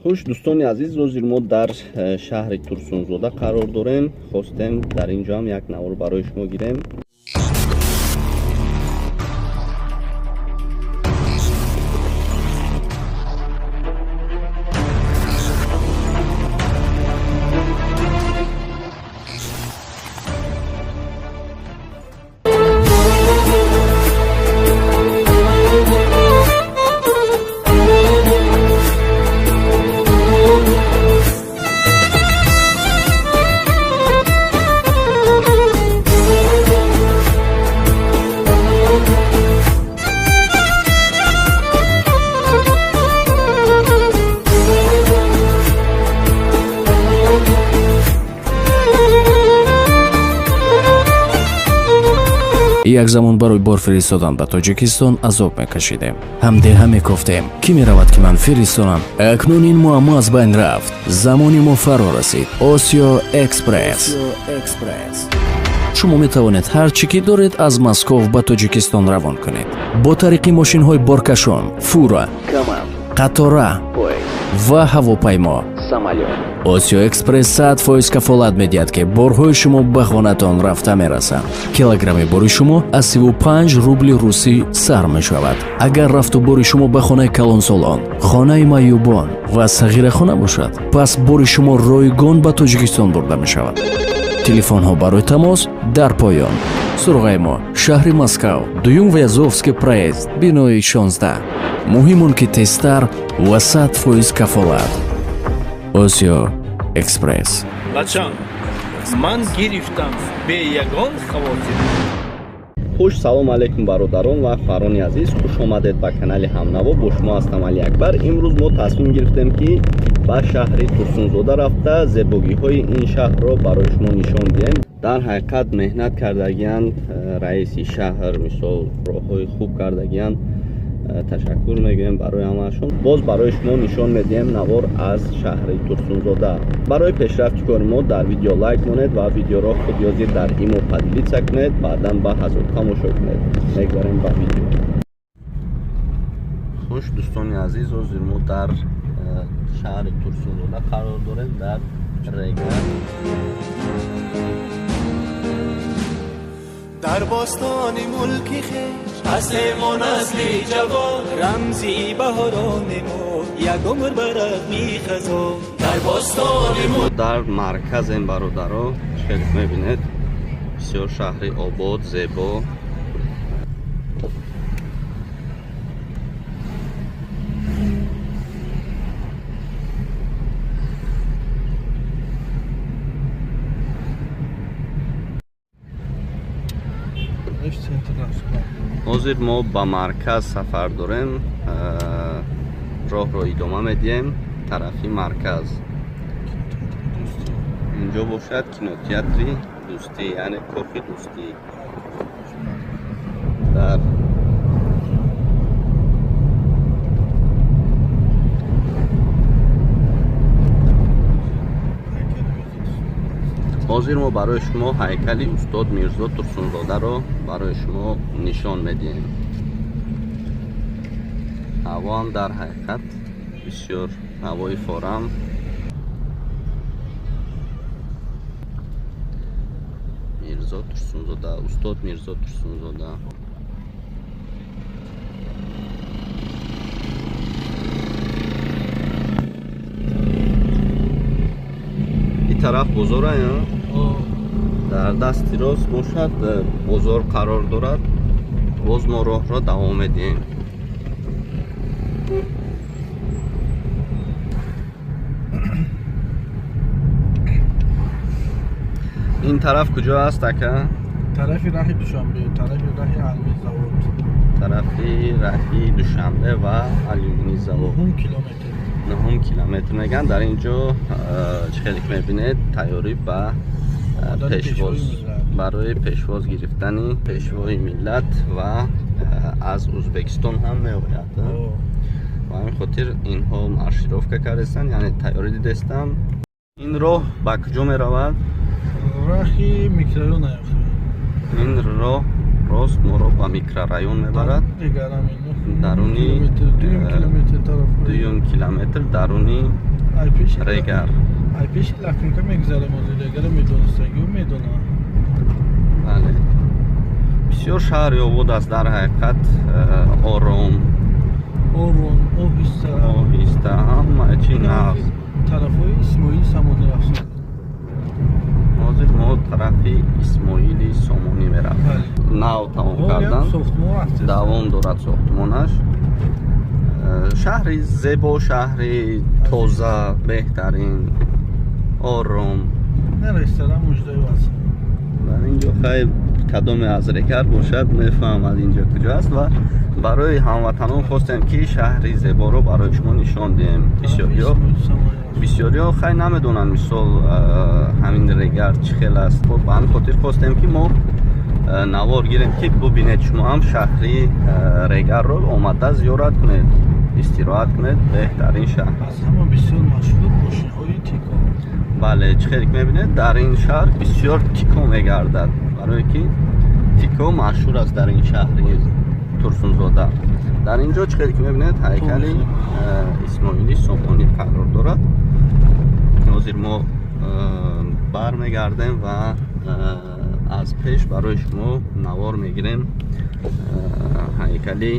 خوش دوستان عزیز، روزی ما در شهر ترسونزاده قرار داریم. خواستیم در اینجا هم یک نوار برای شما گیریم. як замон барои бор фиристодан ба Тоҷикистон азоб мекашидем. ҳамдеҳа мекуфтем ки меравад ки ман фиристонам. акнун ин муаммо аз байн рафт. замони мо фаро расид. Осиё экспресс. шумо метавонед ҳар чӣ ки доред аз Москов ба Тоҷикистон равон кунед. бо тариқи мошинҳои боркашон, фура, қатора ва ҳавопаймо. Осиё экспресс 100% кафолат медиҳад ки борҳои шумо ба хонатон рафта мерасанд. килограмми бори шумо аз 35 рубли русӣ сар мешавад. агар рафту бори шумо ба хонаи калонсолон, хонаи маъюбон ва сағирахона бошад, пас бори шумо ройгон ба Тоҷикистон бурда мешавад. телефонҳо барои тамос дар поён. сурғаи мо шаҳри Москав, дуюм Вязовский проезд, бинои 16. муҳим он ки тезтар ва 100% кафолат. Осиё экспресс. Бачан, ман гирифтам бе ягон хавотир. خوش سلام علیکم برادران و خواهران عزیز، خوش آمدید به کانال همنوا. با شما هستم علی اکبر. امروز ما تصمیم گرفتیم که به شهر ترسونزاده رفته زیبایی های این شهر را برای شما نشان دهیم. در حقیقت مهنت کردگیان رئیس شهر، مثال راههای خوب کردگیان، تشکر میگویم برای همهشون. باز برای شما نشان میدیم نوار از شهر ترسونزاده. برای پیشرفت کار ما در ویدیو لایک کنید و ویدیو را خود یازید در ایمو پدیلیت کنید، بعدا به حضور تماشا کنید. میگذاریم به ویدیو. خوش دوستان عزیز، حاضر ما در شهر ترسونزاده قرار داریم، در ریگه. در باستان ملکی خیش اصل ما نسل جوان، رمزی بهاران ما یک عمر برد می خزان. در باستان در مرکز این برادرها خیلی میبینید، بسیار شهری آباد، زیبا. حاضر ما به مرکز سفر داریم، راه رو ادامه میدیم طرفی مرکز. اینجا باشد کینوتئاتری دوستی، یعنی کافی دوستی. در حاضر ما برای شما هیکل استاد میرزا ترسونزاده را برای شما نشان میدیم. هوا هم در حقیقت بسیار هوای فارم. میرزا ترسونزاده، استاد میرزا ترسونزاده. این طرف بازار هست، در دستی راست باشد بازار قرار دارد. باز ما راه را دوام میدیم. این طرف کجا است اکا؟ طرف راه دوشنبه، طرف راه علمی زاود، طرف راه دوشنبه و علمی زاود. 9 کیلومتر. 9 کیلومتر میگن. در اینجا خیلی میبینید تیاری به پیشواز، برای پیشواز گرفتن پیشوای ملت و از ازبکستان هم میآید. و همین خاطر اینها مارشیروفکا کردن، یعنی تیاری دیدستم. این راه به کجا می رود؟ راهی میکرورایون است. این راه راست ما را به میکرورایون میبرد. درونی 2 کیلومتر طرف. 2 کیلومتر درونی Регар. ай пеши лакунка мегзарам аз регара медонистагиу медонам. бале бисёр шаҳри обод аст дар ҳақиқат, ором, оҳиста, ҳама чӣ навз. тарафҳои исмоили самони рафсон. ҳозир мо тарафи исмоили сомонӣ меравем. Нав тамом кардан, давом дорад сохтмонаш. шаҳри зебо, шаҳри тоза, беҳтарин, ором. Не ресторан муҷдаи васл. дар ин ҷо хай кадоме аз регар бошад мефаҳмад ин ҷо куҷо аст ва барои ҳамватанон хостем ки шаҳри зеборо барои шумо нишон диҳем. бисёриҳо хай намедонанд мисол ҳамин регар чӣ хел аст. ба ҳамин хотир хостем ки мо навор гирем ки бубинед шумо ҳам шаҳри регарро омада зиёрат кунед, истироҳат кунед. беҳтарин шаҳр. аз ҳама бисёр машҳур мошинҳои тико. бале чӣ хел мебинед дар ин шаҳр бисёр тико мегардад, барое ки тико машҳур аст дар ин шаҳри Турсунзода. дар ин ҷо чӣ хел мебинед ҳайкали исмоили сомонӣ қарор дорад. ҳозир мо бармегардем ва аз пеш барои шумо навор мегирем ҳайкали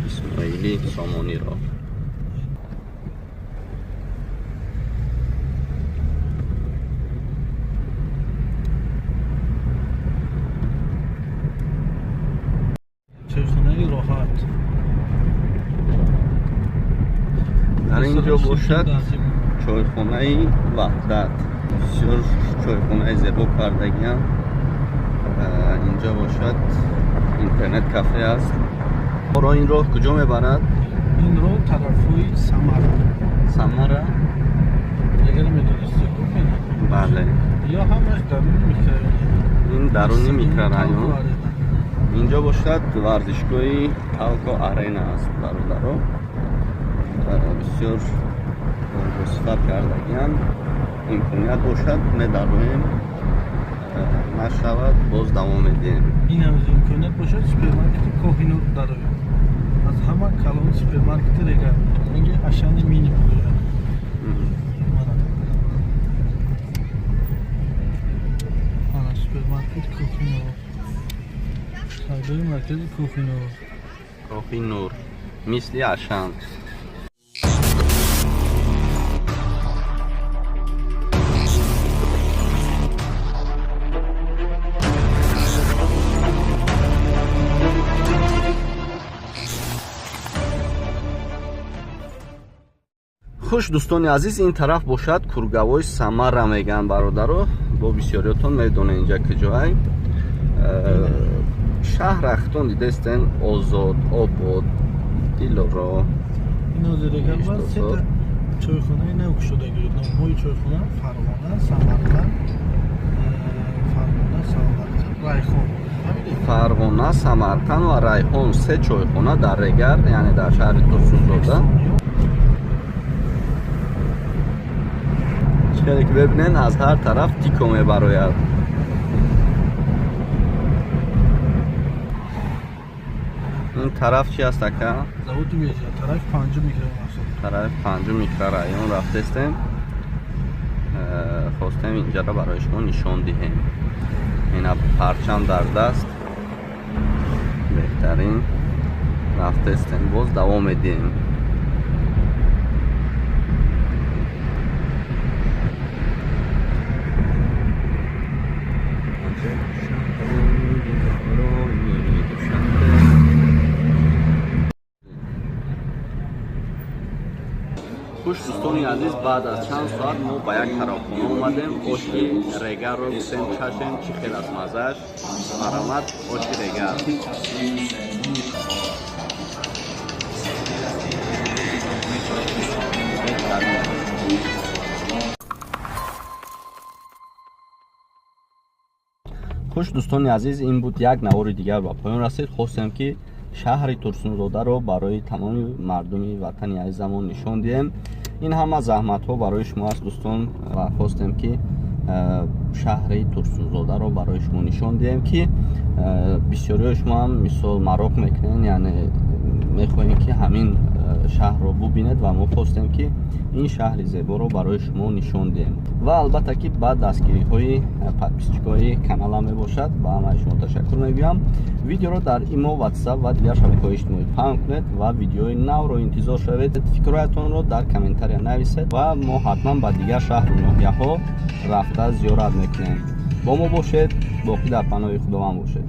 исмоили сомониро. чойхонаи роҳат. дар ин ҷо бошад чойхонаи ваҳдат. бисёр чойхонаи зебо кардагиам. инҷо бошад интернет кафе аст. моро ин роҳ куҷо мебарад? ин роҳ тарафҳои самара. самара? агар медонистагу менам. бале ё ҳамаш даруни микрорайон. ин даруни микрорайон. инҷо бошад варзишгоҳи Talco Arena аст бародаро. бисёр босифат кардагиам. имконият бошад медарӯем, нашавад боз давом медиҳем. ин ҳамз имконият бошад супермаркети Коҳинур дароем. аз ҳама калон супермаркети регар. инҷо ашани мини мегӯяд. ана супермаркет Коҳинур. савдои маркази Коҳинур. Коҳинур мисли ашан. хуш дӯстони азиз, ин тараф бошад кургавои Самара мегӯянд бародаро. бо бисёриётон медонед инҷа куҷоай. шаҳр ахтон дидестен озод, обод, дилоро. ин ҳозир регар ба сета чойхонаи нав кушодагӣ. номҳои чойхона Фарғона, Самарқанд, Райхон. Фарғона, Самарқанд ва Райхон се чойхона дар регар, яъне дар шаҳри Турсунзода. чиқаре ки бибинед аз ҳар тараф тико мебарояд. ин тараф чи аст ака? заводи вежа тарафи панҷум микрорайон аст. тарафи панҷум микрорайон рафтестем. хостем инҷаро барои шумо нишон диҳем. ина парчам дар даст. беҳтарин рафтестем, боз давом медиҳем. хуш дӯстони азиз, баъд аз чанд соат мо ба як қаровхона омадем. оши регарро гуфтем чашем чӣ хел аст маззааш. маромад оши регар. хуш дӯстони азиз, ин буд як навори дигар ба поён расид. хостем ки шаҳри Турсунзодаро барои тамоми мардуми ватани азизамон нишон диҳем. ин ҳама заҳматҳо барои шумо аст дӯстон ва хостем ки шаҳри Турсунзодаро барои шумо нишон диҳем ки бисёриҳои шумо ҳам мисол мароқ мекунед, яъне мехоҳем ки ҳамин шаҳрро бубинед ва мо хостем ки ин шаҳри зеборо барои шумо нишон диҳем ва албатта ки ба дастгириҳои подписчикои канала мебошад. Ба ҳамаи шумо ташаккур мегӯям. Видеоро дар имо, WhatsApp ва дигар шабакаҳои иҷтимоӣ паҳн кунед ва видеои навро интизор шавед. Фикрҳоятонро дар комментария нависед ва мо ҳатман ба дигар шаҳру ноҳияҳо рафта зиёрат мекунем. бо мо бошед, боқӣ дар паноҳи худованд бошед.